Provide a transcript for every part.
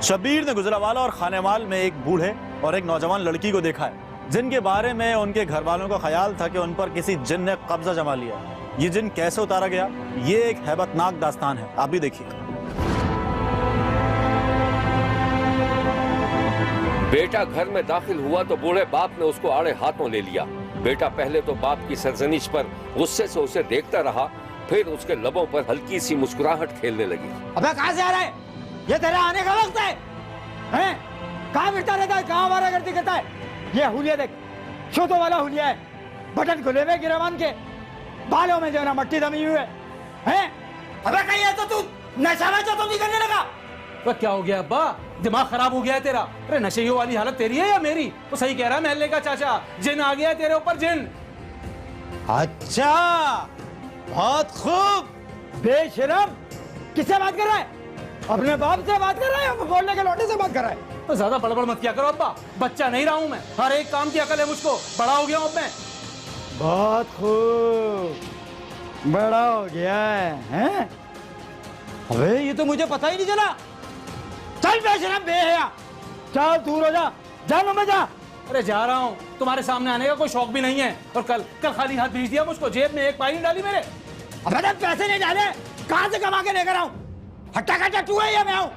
शब्बीर ने गुजरावाला और खानेवाल में एक बूढ़े और एक नौजवान लड़की को देखा है जिनके बारे में उनके घर वालों का ख्याल था कि उन पर किसी जिन ने कब्जा जमा लिया। ये जिन कैसे उतारा गया, ये एक हैबतनाक दास्तान है, आप भी देखिए। बेटा घर में दाखिल हुआ तो बूढ़े बाप ने उसको आड़े हाथों ले लिया। बेटा पहले तो बाप की सरजनिश पर गुस्से से उसे देखता रहा, फिर उसके लबों पर हल्की सी मुस्कुराहट खेलने लगी। अबे कहां से आ रहा है? ये तेरा आने का वक्त है? हैं? कहां फिरता रहता है, कहां आवारागर्दी करता है? ये हुलिया देख, छोटो वाला हुलिया है, बटन खुले में गिरवान के, बालों में जो है ना मट्टी जमी हुई है। हैं? अबे कहीं है तो तू नशा में तो नहीं करने लगा? तो क्या हो गया अब्बा, दिमाग खराब हो गया है तेरा? अरे नशेइयों वाली हालत तेरी है या मेरी? तो सही कह रहा है महल्ले का चाचा, जिन आ गया है तेरे ऊपर, जिन। अच्छा, बहुत खूब। बेशरम, किससे बात कर रहा है? अपने बाप से बात कर रहा है या बोलने के लौटे से बात कर रहा है? तो ज्यादा बड़बड़ मत किया करो अब्बा, बच्चा नहीं रहा हूं मैं, हर एक काम की अकल है मुझको, बड़ा हो गया हूं अब मैं। बहुत खूब, बड़ा हो गया है? अबे ये तो मुझे पता ही नहीं चला। चल बेशरम बेहया, चल दूर हो जा, जा में जा। अरे जा रहा हूँ, तुम्हारे सामने आने का कोई शौक भी नहीं है। और कल खाली हाथ भेज दिया मुझको, जेब में एक पाई नहीं डाली मेरे। अबे जब पैसे नहीं डाले, कहां से कमा के लेकर आऊं? हट्टा कट्टा तू है या मैं हूं?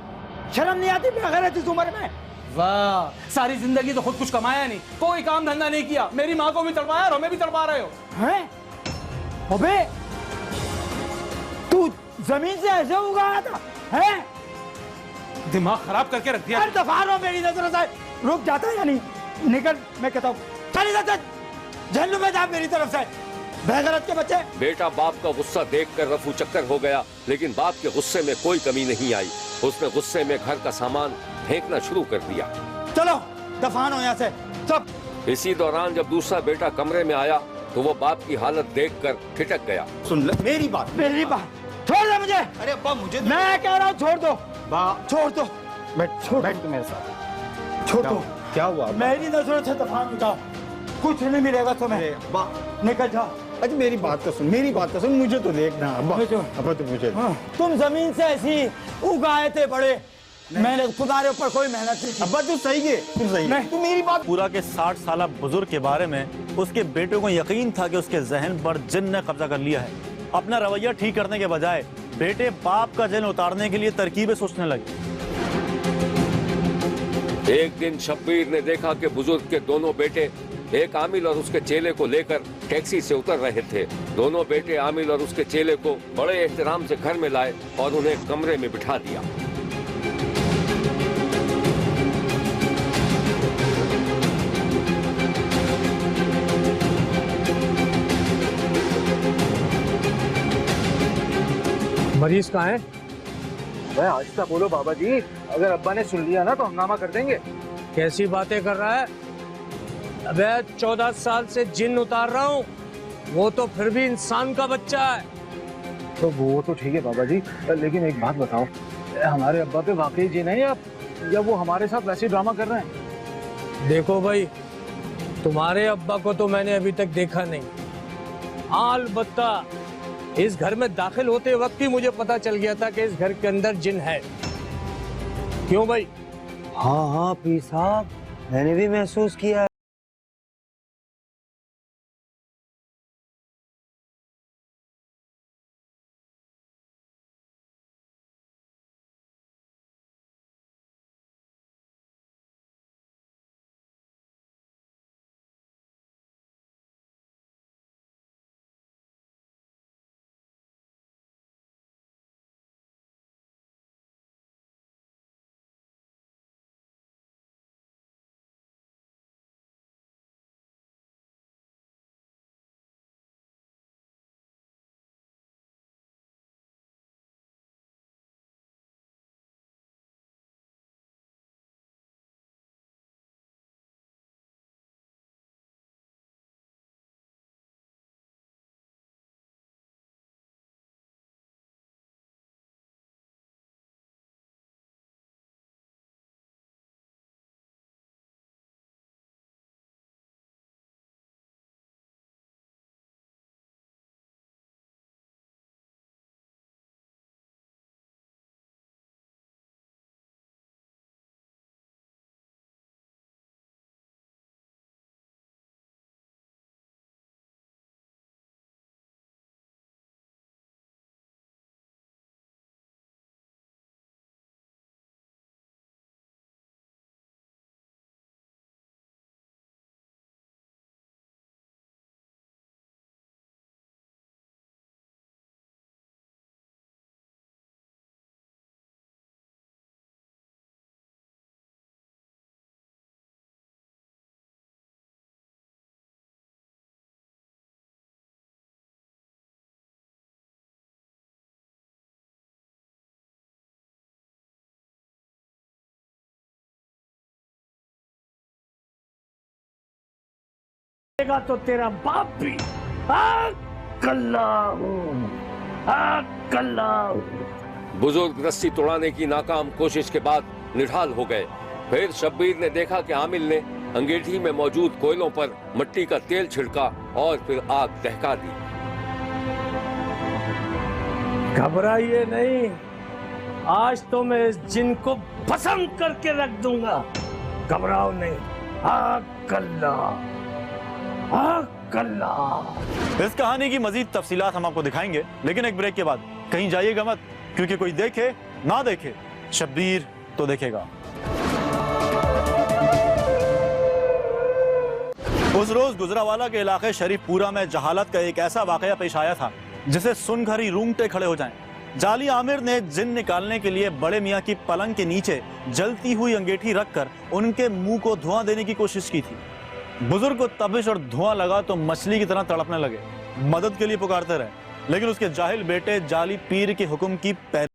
शर्म नहीं आती बेगैरत इस उम्र में? वाह, सारी जिंदगी तो खुद कुछ कमाया नहीं, कोई काम धंधा नहीं किया, मेरी माँ को भी तड़पाया और हमें भी तड़पा रहे हो। हैं? अबे तू जमीन से ऐसे उगाया था? हैं? दिमाग खराब करके रख दिया। दफा रहो मेरी नजरों से, रुक जाता है या नहीं? निकल, मैं कहता हूँ चल इधर से, झल्लू में जा मेरी तरफ से, बेगैरत के बच्चे। बेटा बाप का गुस्सा देखकर रफू चक्कर हो गया, लेकिन बाप के गुस्से में कोई कमी नहीं आई। उसने गुस्से में घर का सामान फेंकना शुरू कर दिया। चलो दफान हो यहाँ से सब। इसी दौरान जब दूसरा बेटा कमरे में आया तो वो बाप की हालत देखकर ठिठक गया। सुन ले मेरी बात, छोड़ दे मुझे। अरे अब्बा मुझे मैं कह रहा हूँ छोड़ दो, छोड़ दो, बैठ तू मेरे साथ। छोड़ दो। क्या हुआ अब्बा? मेरी नजरों से दफान मिटाओ, कुछ नहीं मिलेगा तुम्हें। अब्बा निकल जाओ। अच्छा मेरी बात तो सुन, मेरी बात तो सुन, मुझे तो देखना अब्बा। अब्बा तो मुझे तुम जमीन से ऐसी उगाए थे बड़े, मैंने तुम्हारे ऊपर कोई मेहनत नहीं की। अब्बा तू सही है, तू सही है, तू मेरी बात। पूरा के 60 साल बुजुर्ग के बारे में उसके बेटे को यकीन था कि उसके जहन पर जिन ने कब्जा कर लिया है। अपना रवैया ठीक करने के बजाय बेटे बाप का जिन उतारने के लिए तरकीबें सोचने लगे। एक दिन शब्बीर ने देखा कि बुजुर्ग के दोनों बेटे एक आमिल और उसके चेले को लेकर टैक्सी से उतर रहे थे। दोनों बेटे आमिल और उसके चेले को बड़े एहतराम से घर में लाए और उन्हें कमरे में बिठा दिया। मरीज कहाँ है? भाई आहिस्ता बोलो बाबा जी, अगर अब्बा ने सुन लिया ना तो हंगामा कर देंगे। कैसी बातें कर रहा है? अबे 14 साल से जिन उतार रहा हूँ, वो तो फिर भी इंसान का बच्चा है। तो वो तो ठीक है बाबा जी, लेकिन एक बात बताओ, हमारे अब्बा पे वाकई जिन है या वो हमारे साथ वैसे ड्रामा कर रहे हैं? देखो भाई, तुम्हारे अब्बा को तो मैंने अभी तक देखा नहीं, अलबत्ता इस घर में दाखिल होते वक्त ही मुझे पता चल गया था कि इस घर के अंदर जिन है। क्यों भाई? हाँ पीर साहब, मैंने भी महसूस किया है। तो तेरा बाप भी कल्ला बुजुर्ग रस्सी तोड़ाने की नाकाम कोशिश के बाद निढाल हो गए। फिर शब्बीर ने देखा कि आमिल ने अंगीठी में मौजूद कोयलों पर मिट्टी का तेल छिड़का और फिर आग दहका दी। घबराइए नहीं, आज तो मैं इस जिन को भस्म करके रख दूंगा। घबराओ नहीं। कल्ला इस कहानी की मजीद तफसीलात हम आपको दिखाएंगे, लेकिन एक ब्रेक के बाद। कहीं जाइएगा मत, क्योंकि कोई देखे ना देखे, शब्बीर तो देखेगा। उस रोज गुजरावाला के इलाके शरीफपुरा में जहालत का एक ऐसा वाकया पेश आया था जिसे सुनकर ही रूंगटे खड़े हो जाएं। जाली आमिर ने जिन निकालने के लिए बड़े मियाँ की पलंग के नीचे जलती हुई अंगीठी रखकर उनके मुंह को धुआं देने की कोशिश की थी। बुजुर्ग को तपिश और धुआं लगा तो मछली की तरह तड़पने लगे, मदद के लिए पुकारते रहे, लेकिन उसके जाहिल बेटे जाली पीर के हुक्म की पैरवी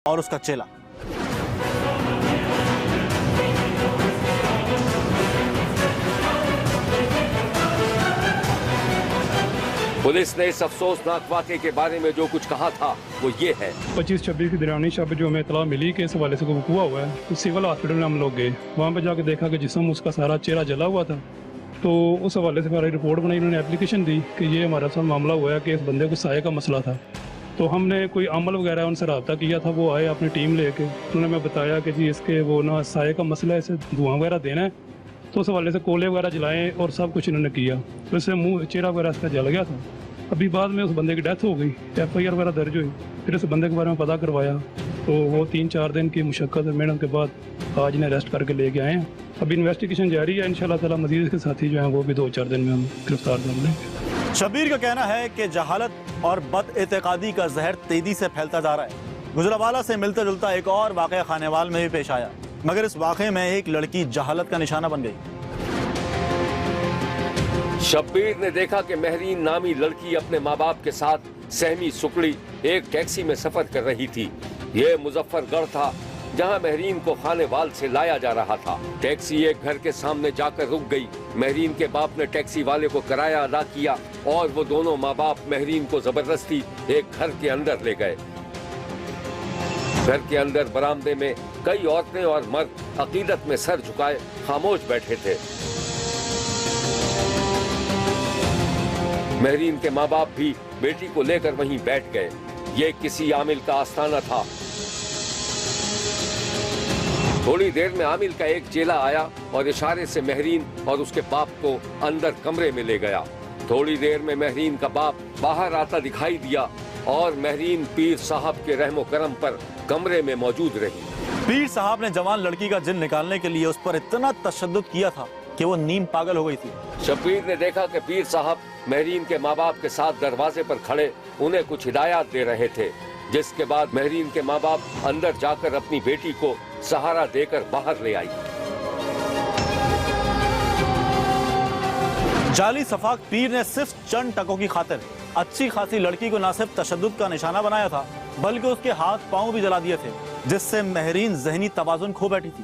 और उसका चेला। पुलिस ने इस अफसोसनाक वाक़े के बारे में जो कुछ कहा था वो ये है। 25-26 की दरमियानी शब जो हमें इतला मिली कि इस हवाले से कोई हुआ है, तो सिविल हॉस्पिटल में हम लोग गए। वहाँ पे जाके देखा कि जिस्म उसका सारा चेहरा जला हुआ था। तो उस हवाले से हमारी रिपोर्ट बनाई, उन्होंने एप्लीकेशन दी कि ये हमारे साथ मामला हुआ है कि इस बंदे को साये का मसला था। तो हमने कोई अमल वगैरह उनसे रब्ता किया था, वो आए अपनी टीम लेके। उन्होंने हमें बताया कि जी इसके वो ना साये का मसला है, इसे धुआं वगैरह देना है। तो उस हवाले से कोले वगैरह जलाएँ और सब कुछ इन्होंने किया। तो इससे मुँह चेहरा वगैरह इसका जल गया था। अभी बाद में उस बंदे की डेथ हो गई, FIR वगैरह दर्ज हुई। फिर उस बंदे के बारे में पता करवाया तो वो 3-4 दिन की मुशक्क़त और मेहनत के बाद आज इन्हें अरेस्ट करके लेके आए हैं। अभी इन्वेस्टिगेशन जारी है, इंशाल्लाह ताला मज़ीद इसके साथी जो हैं वो भी 2-4 दिन में हम गिरफ्तार कर लेंगे। शब्बीर का कहना है कि जहालत और बदएतिकादी का जहर तेजी से फैलता जा रहा है। गुजरावाला से मिलता जुलता एक और वाक़या खानेवाल में भी पेश आया, मगर इस वाक़े में एक लड़की जहालत का निशाना बन गई। शब्बीर ने देखा कि महरीन नामी लड़की अपने माँ बाप के साथ सहमी सुकड़ी एक टैक्सी में सफर कर रही थी। ये मुजफ्फरगढ़ था जहां महरीन को खानेवाल से लाया जा रहा था। टैक्सी एक घर के सामने जाकर रुक गई। महरीन के बाप ने टैक्सी वाले को किराया अदा किया और वो दोनों माँ बाप महरीन को जबरदस्ती एक घर के अंदर ले गए। घर के अंदर बरामदे में कई औरतें और मर्द अकीदत में सर झुकाए खामोश बैठे थे। महरीन के माँ बाप भी बेटी को लेकर वहीं बैठ गए। ये किसी आमिल का आस्थाना था। थोड़ी देर में आमिल का एक चेला आया और इशारे से महरीन और उसके बाप को अंदर कमरे में ले गया। थोड़ी देर में महरीन का बाप बाहर आता दिखाई दिया और महरीन पीर साहब के रहमो करम पर कमरे में मौजूद रही। पीर साहब ने जवान लड़की का जिन निकालने के लिए उस पर इतना तशद्दुद किया था कि वो नीम पागल हो गई थी। शब्बीर ने देखा कि पीर साहब महरीन के माँ बाप के साथ दरवाजे पर खड़े उन्हें कुछ हिदायत दे रहे थे, जिसके बाद महरीन के माँ बाप अंदर जाकर अपनी बेटी को सहारा देकर बाहर ले आई। जाली सफाक पीर ने सिर्फ चंद टकों की खातिर अच्छी खासी लड़की को न सिर्फ तशद्दुद का निशाना बनाया था, बल्कि उसके हाथ पांव भी जला दिए थे, जिससे महरीन जहनी तवाजुन खो बैठी थी।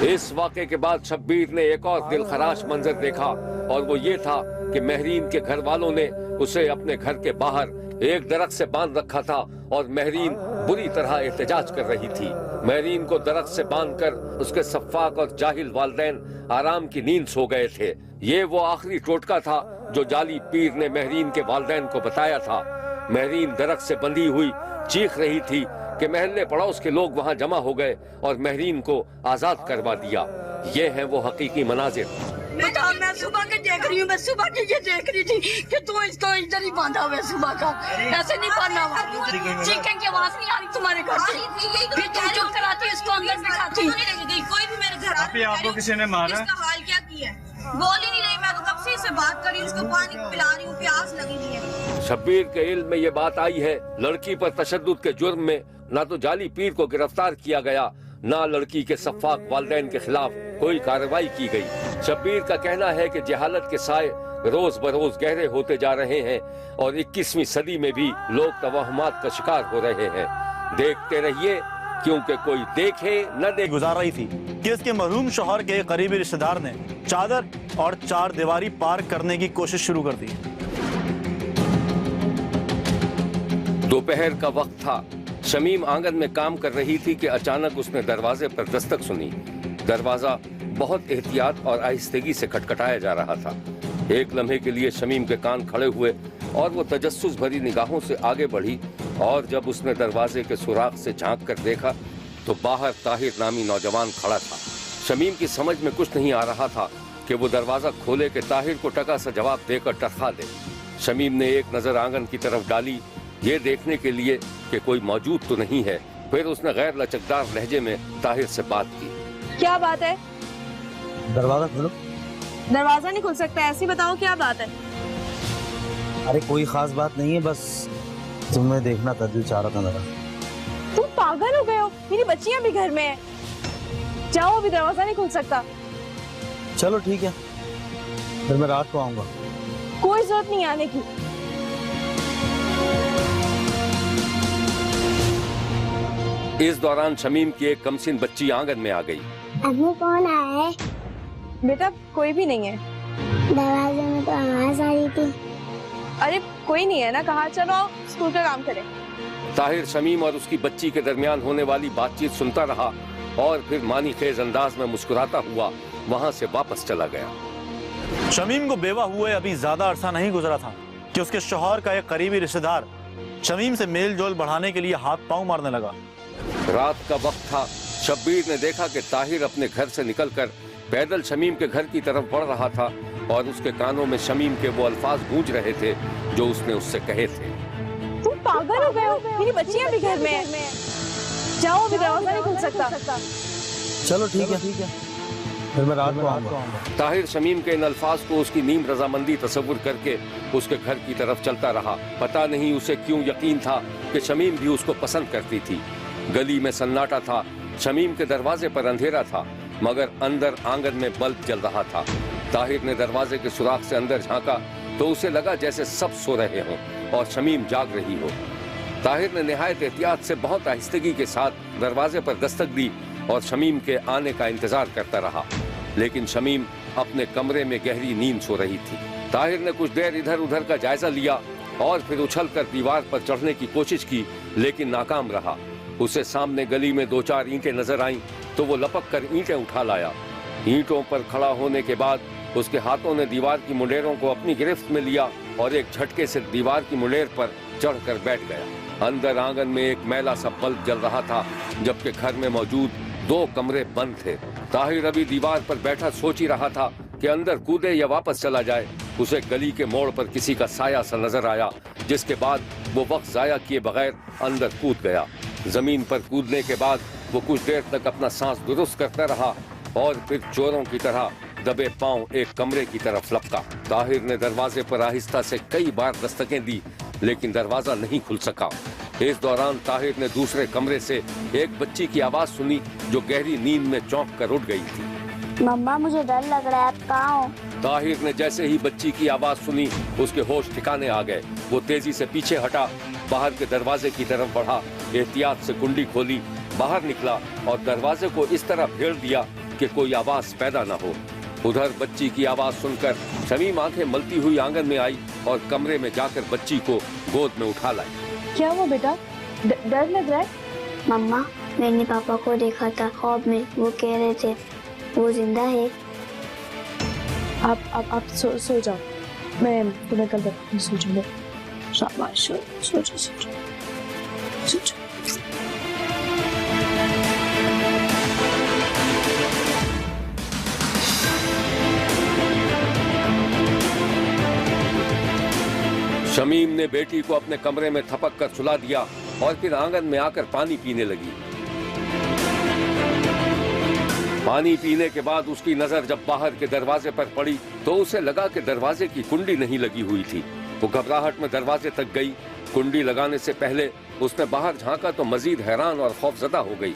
इस वाक़े के बाद शब्बीर ने एक और दिलखराश मंजर देखा और वो ये था कि महरीन के घर वालों ने उसे अपने घर के बाहर एक दरख्त से बांध रखा था और महरीन बुरी तरह एहतजाज कर रही थी। महरीन को दरख्त से बांधकर उसके सफ़ाक और जाहिल वालिदैन आराम की नींद सो गए थे। ये वो आखिरी टोटका था जो जाली पीर ने महरीन के वालिदैन को बताया था। महरीन दरख्त से बंधी हुई चीख रही थी कि महल्ले पड़ोस के लोग वहां जमा हो गए और महरीन को आजाद करवा दिया। ये है वो हकीकी मनाजिर। बेटा मैं सुबह के देख रही हूँ, मैं सुबह की ये देख रही थी कि तू इसको इधर ही बांधा हुआ है सुबह का, ऐसे नहीं बांधा हुआ। चीखने की आवाज नहीं आ रही तुम्हारे घर से, फिर तुम चुप कराती इसको अंदर बिठाती। कोई भी मेरे घर आपको किसी ने मारा? इसका हाल क्या किया? बोल ही नहीं रही, मैं तो कब से इससे बात कर रही हूँ, इसको पानी पिला रही हूँ, प्यास लगी हुई है। शब्बीर के इल्म में ये बात आई है, लड़की पर तशद्दुद के जुर्म में न तो जाली पीर को गिरफ्तार किया गया, न लड़की के सफ़ाक वालिदैन के खिलाफ कोई कार्रवाई की गई। शब्बीर का कहना है कि जहालत के साए रोज बरोज गहरे होते जा रहे हैं और 21वीं सदी में भी लोग तवहमात का शिकार हो रहे हैं। देखते रहिए, क्योंकि कोई देखे न देखे। गुजार रही थी कि इसके मरहूम शौहर के करीबी रिश्तेदार ने चादर और चार दीवारी पार करने की कोशिश शुरू कर दी। दोपहर का वक्त था। शमीम आंगन में काम कर रही थी कि अचानक उसने दरवाजे पर दस्तक सुनी। दरवाजा बहुत एहतियात और आहिस्तगी से खटखटाया जा रहा था। एक लम्हे के लिए शमीम के कान खड़े हुए और वो तजस्सुस भरी निगाहों से आगे बढ़ी, और जब उसने दरवाजे के सुराख से झांक कर देखा तो बाहर ताहिर नामी नौजवान खड़ा था। शमीम की समझ में कुछ नहीं आ रहा था कि वो दरवाजा खोले कि ताहिर को टका सा जवाब देकर टरखा दे। शमीम ने एक नजर आंगन की तरफ डाली, ये देखने के लिए कि कोई मौजूद तो नहीं है। फिर उसने गैर लचकदार लहजे में ताहिर से बात की। क्या बात है? दरवाजा खोलो। दरवाजा नहीं खुल सकता, ऐसी बताओ क्या बात है? अरे कोई खास बात नहीं है, बस तुम्हें देखना था, दिल चाह रहा था मेरा। तुम पागल हो गए हो? मेरी बच्चियां भी घर में है। जाओ, अभी दरवाजा नहीं खुल सकता। चलो ठीक है, फिर मैं रात को आऊंगा। कोई जरूरत नहीं आने की। इस दौरान शमीम की एक कमसिन बच्ची आंगन में आ गई। अम्मू कौन आया है? बेटा कोई भी नहीं है। दरवाजे में तो आवाज आ रही थी। अरे कोई नहीं है ना, कहा चलो स्कूल का काम करें। ताहिर शमीम और उसकी बच्ची के दरमियान होने वाली बातचीत सुनता रहा और फिर मानी खेज अंदाज में मुस्कुराता हुआ वहां से वापस चला गया। शमीम को बेवा हुए अभी ज्यादा अरसा नहीं गुजरा था कि उसके शौहर का एक करीबी रिश्तेदार शमीम से मेल जोल बढ़ाने के लिए हाथ पांव मारने लगा। रात का वक्त था। शब्बीर ने देखा कि ताहिर अपने घर से निकलकर पैदल शमीम के घर की तरफ बढ़ रहा था और उसके कानों में शमीम के वो अल्फाज गूंज रहे थे जो उसने उससे कहे थे। तुम पागल हो गए हो? मेरी बच्चियां भी घर में है। जाओ, अभी दरवाजा नहीं खुल सकता। चलो ठीक है, फिर मैं रात को आऊंगा। ताहिर शमीम के इन अल्फाज को उसकी नीम रजामंदी तस्वुर करके उसके घर की तरफ चलता रहा। पता नहीं उसे क्यों यकीन था कि शमीम भी उसको पसंद करती थी। गली में सन्नाटा था। शमीम के दरवाजे पर अंधेरा था, मगर अंदर आंगन में बल्ब जल रहा था। ताहिर ने दरवाजे के सुराख से अंदर झांका तो उसे लगा जैसे सब सो रहे हों और शमीम जाग रही हो। ताहिर ने निहायत एहतियात से बहुत आहिस्तगी के साथ दरवाजे पर दस्तक दी और शमीम के आने का इंतजार करता रहा, लेकिन शमीम अपने कमरे में गहरी नींद सो रही थी। ताहिर ने कुछ देर इधर उधर का जायजा लिया और फिर उछलकर दीवार पर चढ़ने की कोशिश की, लेकिन नाकाम रहा। उसे सामने गली में 2-4 ईंटें नजर आईं तो वो लपक कर ईंटें उठा लाया। ईंटों पर खड़ा होने के बाद उसके हाथों ने दीवार की मुंडेरों को अपनी गिरफ्त में लिया और एक झटके से दीवार की मुंडेर पर चढ़कर बैठ गया। अंदर आंगन में एक मैला सा बल्ब जल रहा था, जबकि घर में मौजूद 2 कमरे बंद थे। ताहिर अभी दीवार पर बैठा सोच ही रहा था कि अंदर कूदे या वापस चला जाए। उसे गली के मोड़ पर किसी का साया सा नजर आया, जिसके बाद वो वक्त जाया किए बगैर अंदर कूद गया। जमीन पर कूदने के बाद वो कुछ देर तक अपना सांस दुरुस्त करता रहा और फिर चोरों की तरह दबे पांव एक कमरे की तरफ लपका। ताहिर ने दरवाजे पर आहिस्ता से कई बार दस्तकें दी, लेकिन दरवाजा नहीं खुल सका। इस दौरान ताहिर ने दूसरे कमरे से एक बच्ची की आवाज सुनी जो गहरी नींद में चौंक कर उठ गई थी। मम्मा मुझे डर लग रहा है, आप कहाँ हो? ताहिर ने जैसे ही बच्ची की आवाज सुनी उसके होश ठिकाने आ गए। वो तेजी से पीछे हटा, बाहर के दरवाजे की तरफ बढ़ा, एहतियात से कुंडी खोली, बाहर निकला और दरवाजे को इस तरह फेर दिया कि कोई आवाज पैदा न हो। उधर बच्ची की आवाज सुनकर शमीम आंखें मलती हुई आंगन में आई और कमरे में जाकर बच्ची को गोद में उठा लाई। क्या हुआ बेटा? डर लग रहा है? मम्मा मैंने पापा को देखा था ख्वाब में, वो कह रहे थे वो जिंदा है। आप सो जाओ। मैं तुम्हें कल बताऊंगी, सोचूंगी। शाबाश, सोचो सोचो सोचो। शमीम ने बेटी को अपने कमरे में थपक कर सुला दिया और फिर आंगन में आकर पानी पीने लगी। पानी पीने के बाद उसकी नजर जब बाहर के दरवाजे पर पड़ी तो उसे लगा कि दरवाजे की कुंडी नहीं लगी हुई थी। वो घबराहट में दरवाजे तक गई। कुंडी लगाने से पहले उसने बाहर झांका तो मजीद हैरान और खौफजदा हो गई।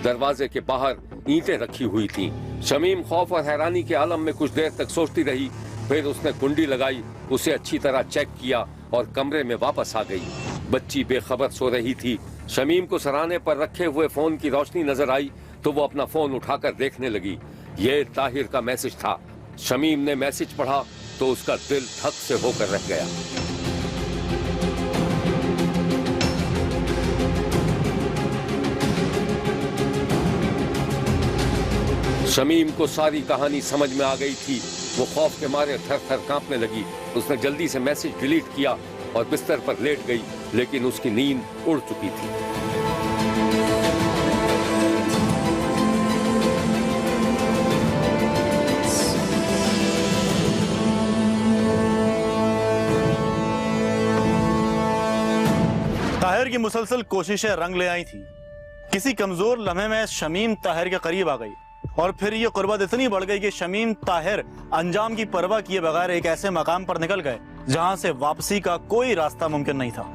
दरवाजे के बाहर ईंटें रखी हुई थीं। शमीम खौफ और हैरानी के आलम में कुछ देर तक सोचती रही। फिर उसने कुंडी लगाई, उसे अच्छी तरह चेक किया और कमरे में वापस आ गई। बच्ची बेखबर सो रही थी। शमीम को सराहने पर रखे हुए फोन की रोशनी नजर आई तो वो अपना फोन उठाकर देखने लगी। ये ताहिर का मैसेज था। शमीम ने मैसेज पढ़ा तो उसका दिल धक से होकर रह गया। शमीम को सारी कहानी समझ में आ गई थी। वो खौफ के मारे थर थर कांपने लगी। उसने जल्दी से मैसेज डिलीट किया और बिस्तर पर लेट गई, लेकिन उसकी नींद उड़ चुकी थी। ताहिर की मुसलसल कोशिशें रंग ले आई थी। किसी कमजोर लम्हे में शमीम ताहिर के करीब आ गई और फिर ये कुर्बत इतनी बढ़ गई कि शमीम ताहिर अंजाम की परवाह किए बगैर एक ऐसे मकाम पर निकल गए जहां से वापसी का कोई रास्ता मुमकिन नहीं था।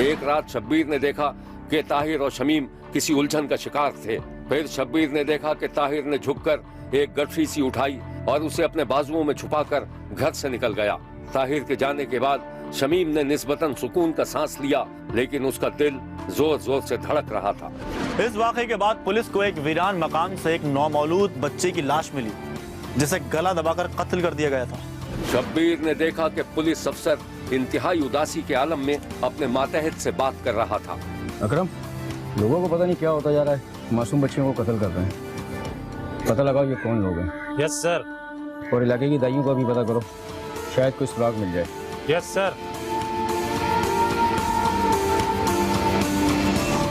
एक रात शब्बीर ने देखा कि ताहिर और शमीम किसी उलझन का शिकार थे। फिर शब्बीर ने देखा कि ताहिर ने झुककर एक गठरी सी उठाई और उसे अपने बाजुओं में छुपाकर घर से निकल गया। ताहिर के जाने के बाद शमीम ने निस्बतन सुकून का सांस लिया, लेकिन उसका दिल जोर जोर से धड़क रहा था। इस वाक़े के बाद पुलिस को एक वीरान मकान से एक नौमौलूद बच्चे की लाश मिली जिसे गला दबाकर कत्ल कर दिया गया था। शब्बीर ने देखा कि पुलिस अफसर इंतहाई उदासी के आलम में अपने मातहत से बात कर रहा था। अकरम, लोगों को पता नहीं क्या होता जा रहा है, मासूम बच्चियों को कत्ल कर रहे हैं। पता लगाओ ये कौन लोग हैं। Yes sir. और इलाके की दाइयों का भी पता करो, शायद कोई सुराग मिल जाए। Yes sir.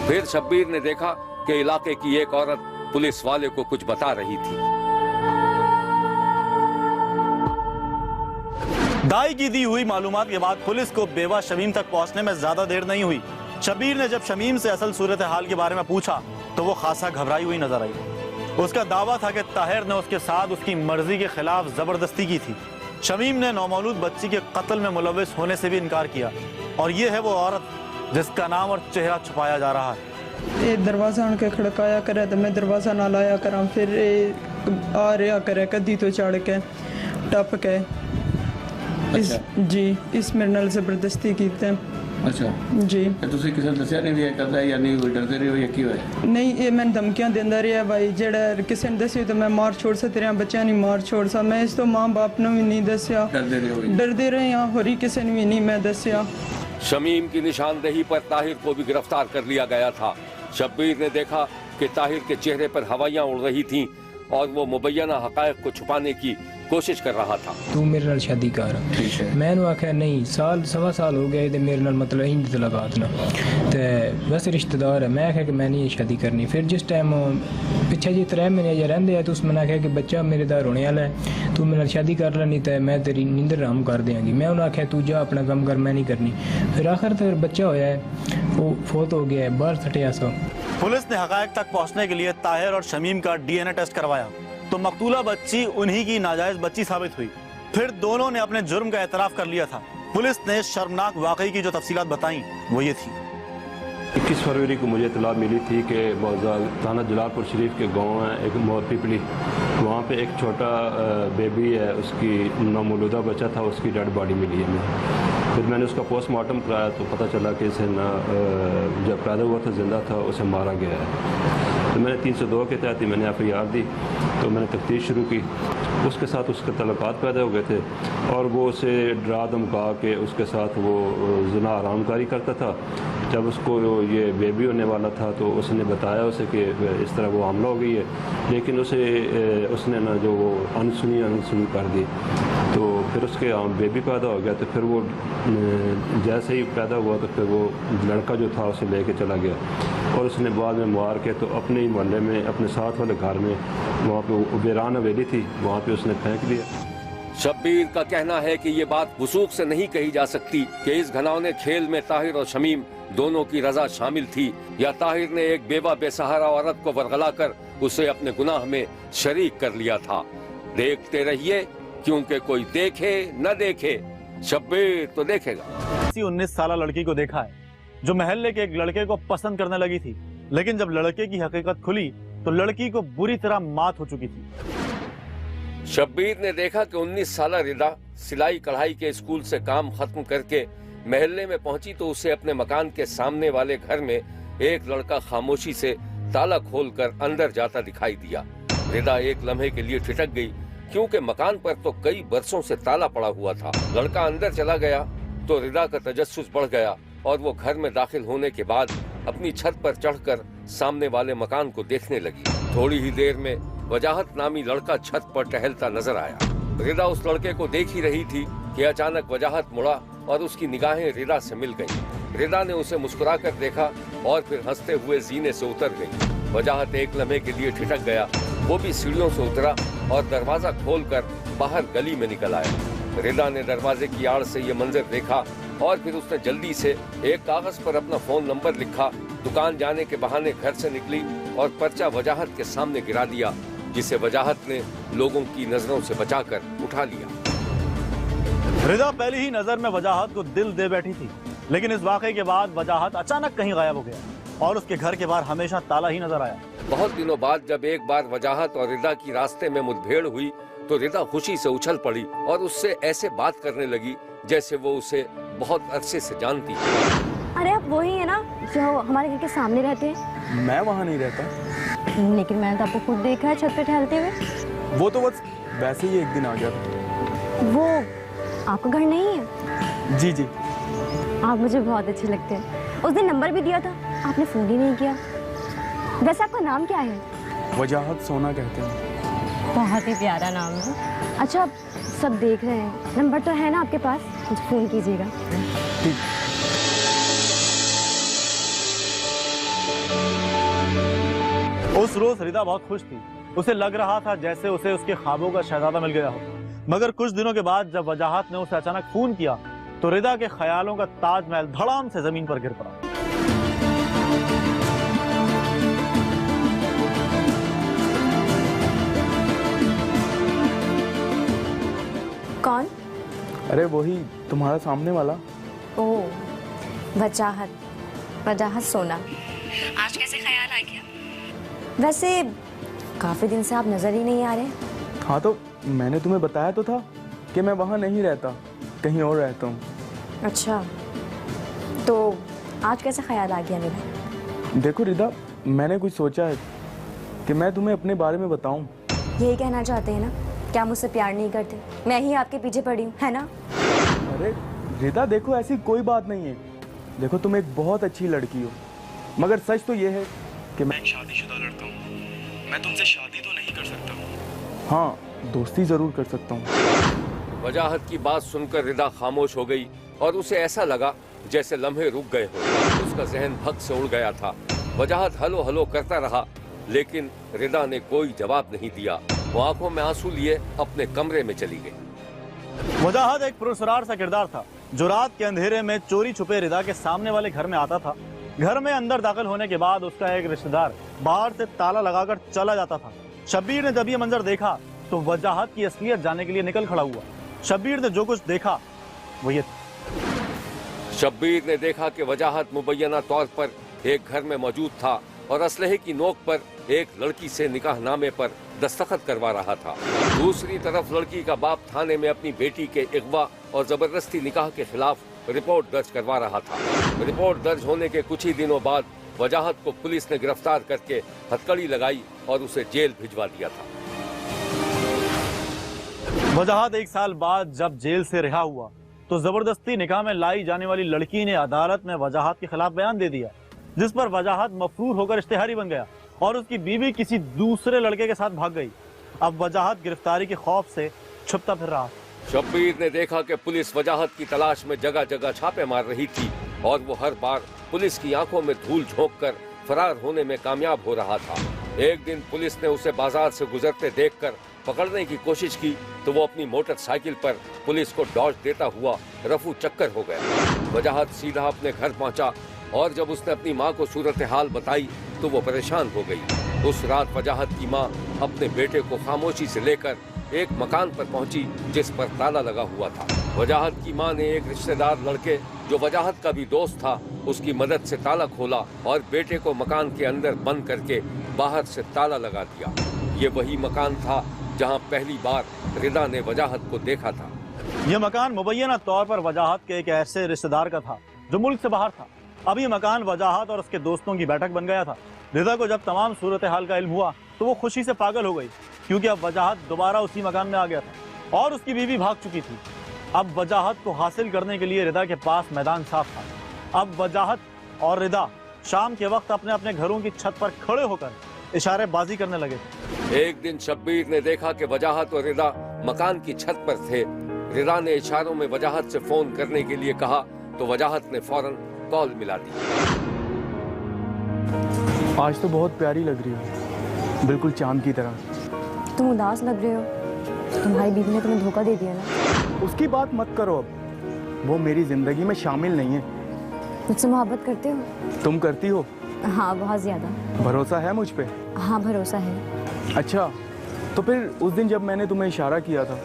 फिर शब्बीर ने देखा कि इलाके की एक औरत पुलिस वाले को कुछ बता रही थी। दाई की दी हुई मालूमात के बाद पुलिस को बेवा शमीम तक पहुंचने में ज्यादा देर नहीं हुई। शब्बीर ने जब शमीम से असल सूरत हाल के बारे में पूछा तो वो खासा घबराई हुई नजर आई। उसका दावा था कि ताहिर ने उसके साथ उसकी मर्जी के खिलाफ जबरदस्ती की थी। शमीम ने नौमौलूद बच्ची के कत्ल में मुलविस होने से भी इनकार किया और ये है वो औरत जिसका नाम और चेहरा छुपाया जा रहा है। ये दरवाजा आके खड़काया करे तो मैं दरवाजा ना लाया करा, फिर आ रहा करे कदी तो चढ़ के टप के इस मेरे नाल जबरदस्ती कीते। अच्छा जी। तुसी किसी दस्या नहीं भी करदा या नहीं, डरते रहे हो या की होया? नहीं, ये मैं धमकियां देंदा रहा भाई, जेड़ा किसी ने दसी तो मैं मार छोड़ सा, तेरे बच्चा नहीं मार छोड़ सा। मैं इस तो मां बाप ने भी नहीं दसिया, डरदे रहे यहाँ होरी किसी ने भी नहीं मैं दसिया। शमीम की निशानदेही पर ताहिर को भी गिरफ्तार कर लिया गया था। शब्बीर ने देखा कि ताहिर के चेहरे पर हवाइयां उड़ रही थीं और वो मुबैना हकायक को छुपाने की कोशिश कर रहा था। तू मेरे नाल शादी कर। मैंने आख्या नहीं, साल सवा साल हो गए ते मेरे नाल मतलब इंज तलाकात ना ते बस रिश्तेदार है। मैं आख्या कि मैं नहीं शादी करनी। फिर जिस टाइम पिछे जी 3 महीने जे रहिंदे आ तो उस मैंने आख्या कि बच्चा मेरे दा रोने वाला है, तू मेरे नाल शादी कर लेनी ते मैं तेरी नींदर हराम कर देंगी। मैं उन्हें आख्या तू जा अपना काम कर, मैं नहीं करनी। फिर आखिर तक बच्चा होया है, वो फोत हो गया है, बाहर सटिया सा। पुलिस ने हकायक तक पहुंचने के लिए ताहिर और शमीम का DNA टेस्ट करवाया तो मकतूला बच्ची उन्हीं की नाजायज बच्ची साबित हुई। फिर दोनों ने अपने जुर्म का एतराफ कर लिया था। पुलिस ने शर्मनाक वाकई की जो तफसीलात बताई वो ये थी। 21 फरवरी को मुझे इतला मिली थी कि थाना जलालपुर शरीफ के गांव है एक मोर पिपली, वहाँ पे एक छोटा बेबी है, उसकी नौमौलूदा बच्चा था, उसकी डेड बॉडी मिली है। फिर मैंने उसका पोस्टमार्टम कराया तो पता चला कि इसे जब पैदा हुआ था जिंदा था, उसे मारा गया है। तो मैंने 302 के तहत ही मैंने FIR दी। तो मैंने तफ्तीश शुरू की। उसके साथ उसके तल्लुकात पैदा हो गए थे और वो उसे डरा धमका के उसके साथ वो ज़िना आरामकारी करता था। जब उसको ये बेबी होने वाला था तो उसने बताया उसे कि इस तरह वो हमला हो गई है, लेकिन उसने ना जो वो अनसुनी कर दी। तो फिर उसके बेबी पैदा हो गया, तो फिर वो जैसे ही पैदा हुआ तो फिर वो लड़का जो था उसे लेके चला गया और उसने बाद में मार के तो अपने ही मोहल्ले में अपने साथ वाले घर में वहाँ पे वीरान हवेली थी वहाँ पे उसने फेंक दिया। शब्बीर का कहना है कि ये बात वसूख से नहीं कही जा सकती कि इस घिनौने खेल में ताहिर और शमीम दोनों की रजा शामिल थी या ताहिर ने एक बेवा बेसहारा औरत को वरगला कर उसे अपने गुनाह में शरीक कर लिया था। देखते रहिए, क्योंकि कोई देखे न देखे शब्बीर तो देखेगा। 19 साल लड़की को देखा है जो महल्ले के एक लड़के को पसंद करने लगी थी, लेकिन जब लड़के की हकीकत खुली तो लड़की को बुरी तरह मात हो चुकी थी। शब्बीर ने देखा कि 19 साल रिदा सिलाई कढ़ाई के स्कूल से काम खत्म करके महल्ले में पहुंची तो उसे अपने मकान के सामने वाले घर में एक लड़का खामोशी से ताला खोलकर अंदर जाता दिखाई दिया। रिदा एक लम्हे के लिए ठिठक गई, क्योंकि मकान पर तो कई बरसों से ताला पड़ा हुआ था। लड़का अंदर चला गया तो रिदा का तजस्सुस बढ़ गया और वो घर में दाखिल होने के बाद अपनी छत पर चढ़कर सामने वाले मकान को देखने लगी। थोड़ी ही देर में वजाहत नामी लड़का छत पर टहलता नजर आया। रिदा उस लड़के को देख ही रही थी कि अचानक वजाहत मुड़ा और उसकी निगाहें रिदा से मिल गईं। रिदा ने उसे मुस्कुराकर देखा और फिर हंसते हुए जीने से उतर गई। वजाहत एक लम्हे के लिए ठिठक गया, वो भी सीढ़ियों से उतरा और दरवाजा खोलकर बाहर गली में निकल आया। रिदा ने दरवाजे की आड़ से ये मंजर देखा और फिर उसने जल्दी से एक कागज पर अपना फोन नंबर लिखा, दुकान जाने के बहाने घर से निकली और पर्चा वजाहत के सामने गिरा दिया, जिसे वजाहत ने लोगों की नजरों से बचाकर उठा लिया। रिदा पहली ही नजर में वजाहत को दिल दे बैठी थी, लेकिन इस वाकये के बाद वजाहत अचानक कहीं गायब हो गया और उसके घर के बाहर हमेशा ताला ही नजर आया। बहुत दिनों बाद जब एक बार वजाहत और रिदा की रास्ते में मुठभेड़ हुई तो रिदा खुशी से उछल पड़ी और उससे ऐसे बात करने लगी जैसे वो उसे बहुत अरसे से जानती है। अरे आप वही है ना जो हमारे घर के सामने रहते हैं? मैं वहाँ नहीं रहता। लेकिन मैंने तो आपको खुद देखा है छत पे टहलते हुए। वो तो बस वैसे ही एक दिन आ गया था। वो आपका घर नहीं है? जी जी। आप मुझे बहुत अच्छे लगते हैं। उस दिन नंबर भी दिया था, आपने फोन ही नहीं किया। वैसे आपका नाम क्या है? वजाहत सोना कहते हैं। बहुत ही प्यारा नाम है। अच्छा आप सब देख रहे हैं, नंबर तो है ना आपके पास? मुझे फोन कीजिएगा। ठीक। उस रोज रिदा बहुत खुश थी। उसे लग रहा था जैसे उसे उसके ख्वाबों का शहजादा मिल गया हो। मगर कुछ दिनों के बाद जब वजाहत ने उसे अचानक फोन किया तो रिदा के ख्यालों का ताजमहल धड़ाम से जमीन पर गिर पड़ा। कौन? अरे वही तुम्हारा सामने वाला। ओह वजाहत, वजाहत सोना। आज कैसे ख्याल आ गया? वैसे काफी दिन से आप नजर ही नहीं आ रहे। हाँ तो मैंने तुम्हें बताया तो था कि मैं वहाँ नहीं रहता, कहीं और रहता हूँ। अच्छा तो आज कैसे ख्याल आ गया मेरा? देखो रिदा, मैंने कुछ सोचा है कि मैं तुम्हें अपने बारे में बताऊं। यही कहना चाहते हैं ना? क्या मुझसे प्यार नहीं करते? मैं ही आपके पीछे पड़ी हूँ, है ना? अरे रिदा देखो, ऐसी कोई बात नहीं है। देखो तुम एक बहुत अच्छी लड़की हो, मगर सच तो ये है कि मैं एक शादीशुदा लड़का हूँ। मैं तुमसे शादी तो नहीं कर सकता। हाँ, दोस्ती जरूर कर सकता हूँ। वजाहत की बात सुनकर रिदा खामोश हो गई और उसे ऐसा लगा जैसे लम्हे रुक गए हो। उसका जहन भग से उड़ गया था। वजाहत हलो हलो करता रहा, लेकिन रिदा ने कोई जवाब नहीं दिया। वो आंखों में आंसू लिए अपने कमरे में चली गई। वजाहत एक पुरस्कार सा किरदार था जो रात के अंधेरे में चोरी छुपे रिदा के सामने वाले घर में आता था। घर में अंदर दाखिल होने के बाद उसका एक रिश्तेदार बाहर से ताला लगाकर चला जाता था। शब्बीर ने जब ये मंजर देखा तो वजाहत की असलियत जानने के लिए निकल खड़ा हुआ। शब्बीर ने जो कुछ देखा वो ये। शब्बीर ने देखा कि वजाहत मुबैना तौर पर एक घर में मौजूद था और असलहे की नोक पर एक लड़की से निकाहनामे पर दस्तखत करवा रहा था। दूसरी तरफ लड़की का बाप थाने में अपनी बेटी के अगवा और जबरदस्ती निकाह के खिलाफ रिपोर्ट दर्ज करवा रहा था। रिपोर्ट दर्ज होने के कुछ ही दिनों बाद वजाहत को पुलिस ने गिरफ्तार करके हथकड़ी लगाई और उसे जेल भिजवा दिया था। वजाहत एक साल बाद जब जेल से रिहा हुआ तो जबरदस्ती निकाह में लाई जाने वाली लड़की ने अदालत में वजाहत के खिलाफ बयान दे दिया, जिस पर वजाहत मफरूर होकर इश्तिहारी बन गया और उसकी बीवी किसी दूसरे लड़के के साथ भाग गई। अब वजाहत गिरफ्तारी के खौफ से छुपता फिर रहा। शब्बीर ने देखा कि पुलिस वजाहत की तलाश में जगह जगह छापे मार रही थी और वो हर बार पुलिस की आंखों में धूल झोंककर फरार होने में कामयाब हो रहा था। एक दिन पुलिस ने उसे बाजार से गुजरते देखकर पकड़ने की कोशिश की तो वो अपनी मोटरसाइकिल पर पुलिस को डॉज देता हुआ रफू चक्कर हो गया। वजाहत सीधा अपने घर पहुंचा और जब उसने अपनी माँ को सूरत हाल बताई तो वो परेशान हो गई। उस रात वजाहत की माँ अपने बेटे को खामोशी से लेकर एक मकान पर पहुंची जिस पर ताला लगा हुआ था। वजाहत की मां ने एक रिश्तेदार लड़के जो वजाहत का भी दोस्त था उसकी मदद से ताला खोला और बेटे को मकान के अंदर बंद करके बाहर से ताला लगा दिया। ये वही मकान था जहां पहली बार रिदा ने वजाहत को देखा था। यह मकान मुबैना तौर पर वजाहत के एक ऐसे रिश्तेदार का था जो मुल्क से बाहर था। अब ये मकान वजाहत और उसके दोस्तों की बैठक बन गया था। रिदा को जब तमाम सूरत हाल का इल्म हुआ तो वो खुशी से पागल हो गई क्योंकि अब वजाहत दोबारा उसी मकान में आ गया था और उसकी बीवी भाग चुकी थी। अब वजाहत को हासिल करने के लिए रिदा के पास मैदान साफ था। अब वजाहत और रिदा शाम के वक्त अपने अपने घरों की छत पर खड़े होकर इशारेबाजी करने लगे थे। एक दिन शब्बीर ने देखा कि वजाहत और रिदा मकान की छत पर थे। रिदा ने इशारों में वजाहत से फोन करने के लिए कहा तो वजाहत ने फौरन कॉल मिला दी। आज तो बहुत प्यारी लग रही हो, बिल्कुल चांद की तरह। तुम उदास लग रहे हो, तुम्हारी बीवी ने तुम्हें धोखा दे दिया ना। उसकी बात मत करो, अब वो मेरी जिंदगी में शामिल नहीं है। मुझसे मोहब्बत करते हो? तुम करती हो? हाँ, बहुत ज्यादा। भरोसा है मुझ पे? हाँ, भरोसा है। अच्छा, तो फिर उस दिन जब मैंने तुम्हें इशारा किया था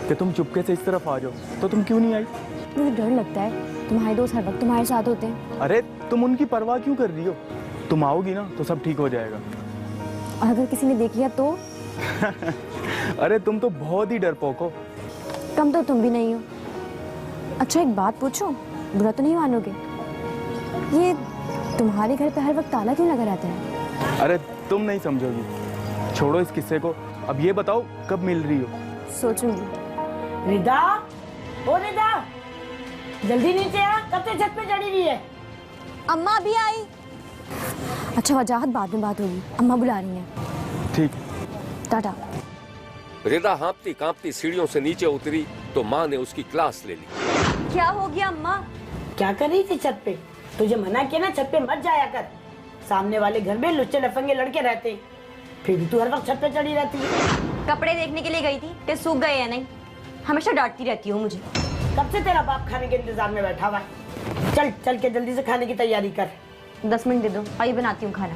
कि तुम चुपके से इस तरफ आ जाओ तो तुम क्यों नहीं आई? मुझे डर लगता है, तुम्हारे दोस्त हर वक्त तुम्हारे साथ होते हैं। अरे तुम उनकी परवाह क्यों कर रही हो? तुम आओगी ना तो सब ठीक हो जाएगा। और अगर किसी ने देख लिया तो? अरे तुम तो बहुत ही डरपोक हो। कम तो तुम भी नहीं हो। अच्छा, एक बात पूछो, बुरा तो नहीं मानोगे? ये तुम्हारे घर पे हर वक्त ताला क्यों लगा रहता है? अरे तुम नहीं समझोगी, छोड़ो इस किस्से को। अब ये बताओ कब मिल रही हो? सोचूंगी। रिदा, ओ रिदा, जल्दी नीचे आ, कब से छत पे चढ़ी हुई है? अम्मा भी आई। अच्छा वजाहत, बाद में बात होगी, अम्मा बुला रही हैं। ठीक, टाटा। रिदा हाँफती कांपती सीढ़ियों से नीचे उतरी तो माँ ने उसकी क्लास ले ली। क्या हो गया अम्मा? क्या कर रही थी छत पे? तुझे मना किया ना छत पे मत जाया कर। सामने वाले घर में लुच्चे लफंगे लड़के रहते, फिर भी तू हर वक्त छत पे चढ़ी रहती है। कपड़े देखने के लिए गई थी कि सूख गए या नहीं। हमेशा डांटती रहती हो मुझे। कब से तेरा बाप खाने के इंतजार में बैठा हुआ है? चल चल के जल्दी से खाने की तैयारी कर। 10 मिनट दे दो, आइए बनाती हूँ खाना।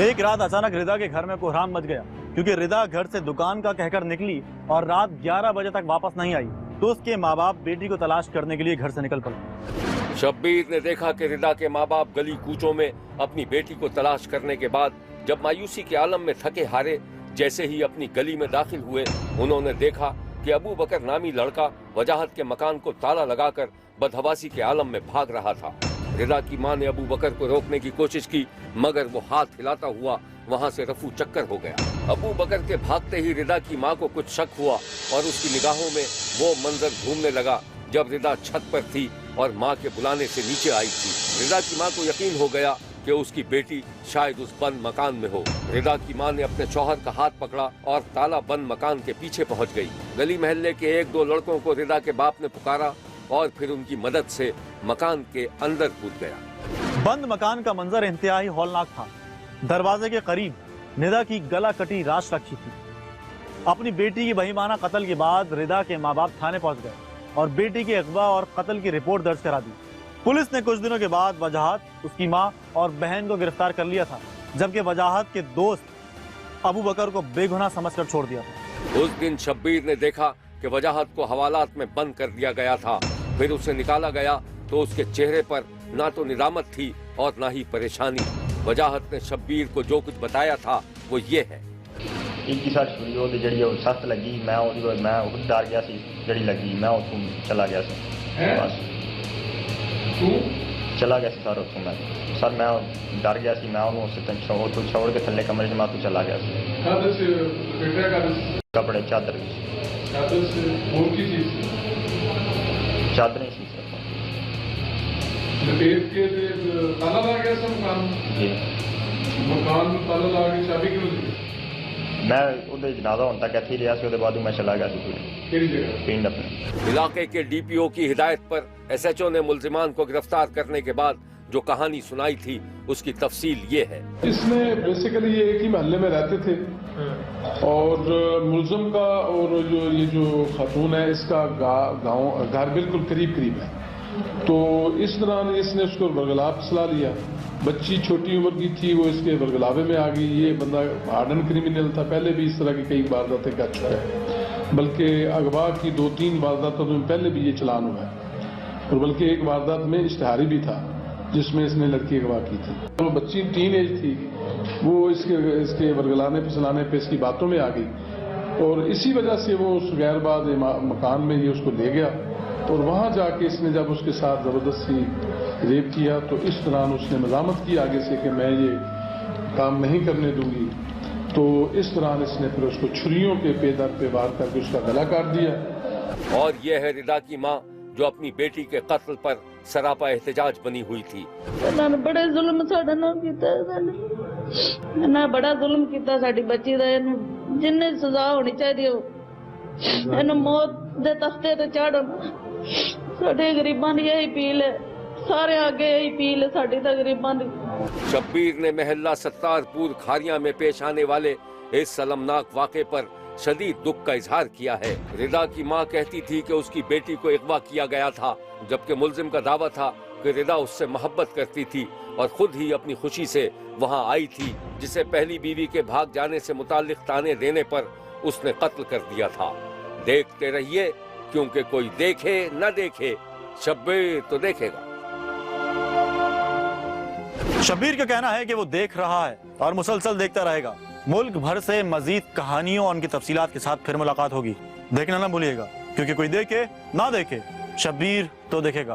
एक रात अचानक रिदा के घर में कोहराम मच गया क्योंकि रिदा घर से दुकान का कहकर निकली और रात 11 बजे तक वापस नहीं आई तो उसके माँ बाप बेटी को तलाश करने के लिए घर से निकल पड़े। शब्बीर ने देखा कि रिदा के माँ बाप गली कूचों में अपनी बेटी को तलाश करने के बाद जब मायूसी के आलम में थके हारे जैसे ही अपनी गली में दाखिल हुए, उन्होंने देखा कि अबू बकर नामी लड़का वजाहत के मकान को ताला लगाकर बदहवासी के आलम में भाग रहा था। रिदा की मां ने अबू बकर को रोकने की कोशिश की मगर वो हाथ हिलाता हुआ वहां से रफू चक्कर हो गया। अबू बकर के भागते ही रिदा की मां को कुछ शक हुआ और उसकी निगाहों में वो मंजर घूमने लगा जब रिदा छत पर थी और मां के बुलाने से नीचे आई थी। रिदा की मां को यकीन हो गया कि उसकी बेटी शायद उस बंद मकान में हो। रिदा की मां ने अपने शौहर का हाथ पकड़ा और ताला बंद मकान के पीछे पहुंच गई। गली मोहल्ले के 1-2 लड़कों को रिदा के बाप ने पुकारा और फिर उनकी मदद से मकान के अंदर कूद गया। बंद मकान का मंजर इंतहाई हौलनाक था। दरवाजे के करीब निदा की गला कटी लाश रखी थी। अपनी बेटी की बेईमाना कत्ल के बाद रिदा के माँ बाप थाने पहुंच गए और बेटी के अगवा और कत्ल की रिपोर्ट दर्ज करा दी। पुलिस ने कुछ दिनों के बाद वजाहत, उसकी मां और बहन को गिरफ्तार कर लिया था, जबकि वजाहत के दोस्त अबू बकर को बेगुनाह समझकर छोड़ दिया था। उस दिन शब्बीर ने देखा कि वजाहत को हवालात में बंद कर दिया गया था। फिर उसे निकाला गया तो उसके चेहरे पर ना तो निदामत थी और ना ही परेशानी। वजाहत ने शब्बीर को जो कुछ बताया था वो ये है। एक साथ छुरी वो जड़ी वो सख्त लगी, मैं खुद डर गया सी, जड़ी लगी मैं उठूं चला गया सी, बस चला गया सी सर उठूं मैं डर गया सी, मैं उन्होंने छोड़ के थल्ले कमरे में तू चला गया सी। कपड़े चादर चादरें सी ताला लगा गया सब मकान में ताला लगा के चाबी क्यों दी? मैं ਉਹਦੇ ਜਨਾਜ਼ਾ ਹੁਣ ਤੱਕ ਇੱਥੇ ਹੀ ਰਿਹਾ ਸੀ ਉਹਦੇ ਬਾਅਦ ਮੈਂ ਚਲਾ ਗਿਆ ਸੀ ਕਿਹੜੀ ਜਗ੍ਹਾ ਪਿੰਡ ਆਪਣੇ इलाके के डीपीओ की हिदायत पर एसएचओ ने मुलजिमान को गिरफ्तार करने के बाद जो कहानी सुनाई थी उसकी तफसील ये है। इसमें बेसिकली ये एक ही मोहल्ले में रहते थे और मुलजिम का और जो खातून है इसका गांव घर बिल्कुल करीब करीब है। तो इस दौरान इसने उसको बरगला फिसला लिया। बच्ची छोटी उम्र की थी, वो इसके बरगलावे में आ गई। ये बंदा हार्डन क्रिमिनल था, पहले भी इस तरह की कई वारदातें कर चुका है, बल्कि अगवा की 2-3 वारदातों में पहले भी ये चलान हुआ है और बल्कि एक वारदात में इश्तिहारी भी था जिसमें इसने लड़की अगवा की थी। वो बच्ची टीन एज थी, वो इसके बरगलाने फिसलाने पे इसकी बातों में आ गई और इसी वजह से वो उस गैरबाद मकान में ये उसको ले गया और वहाँ जाके इसने जब उसके साथ ज़बरदस्ती रेप किया तो इस दौरान उसने मज़ामत की आगे से कि मैं ये काम नहीं करने दूंगी। तो इस दौरान इसने फिर उसको छुरियों के पेदर पे वार करके उसका गला काट दिया। और यह है रिदा की माँ जो अपनी बेटी के कत्ल पर सरापा एहतजाज बनी हुई थी। बड़े जुल्म साडे नाल कीता ना बड़ा जुल्म कीता साडी बच्ची दा जिन्ने सजा होनी चाहिए इन्हें मौत दे तख्ते ते चाढ़न। साडे गरीबां दी यही अपील है, सारे आगे यही अपील है साडी ता गरीबां दी। शब्बीर ने महल्ला सत्तारपुर खारिया में पेश आने वाले इस शर्मनाक वाक़े पर शदीद दुख का इजहार किया है। रिदा की मां कहती थी कि उसकी बेटी को अगवा किया गया था, जबकि मुल्जिम का दावा था कि रिदा उससे मोहब्बत करती थी और खुद ही अपनी खुशी से वहां आई थी, जिसे पहली बीवी के भाग जाने से मुताल्लिक ताने देने पर उसने कत्ल कर दिया था। देखते रहिए, क्योंकि कोई देखे न देखे शब्बीर तो देखेगा। शब्बीर का कहना है कि वो देख रहा है और मुसलसल देखता रहेगा। मुल्क भर से मजीद कहानियों और उनकी तफसीलात के साथ फिर मुलाकात होगी। देखना ना भूलिएगा, क्योंकि कोई देखे ना देखे शब्बीर तो देखेगा।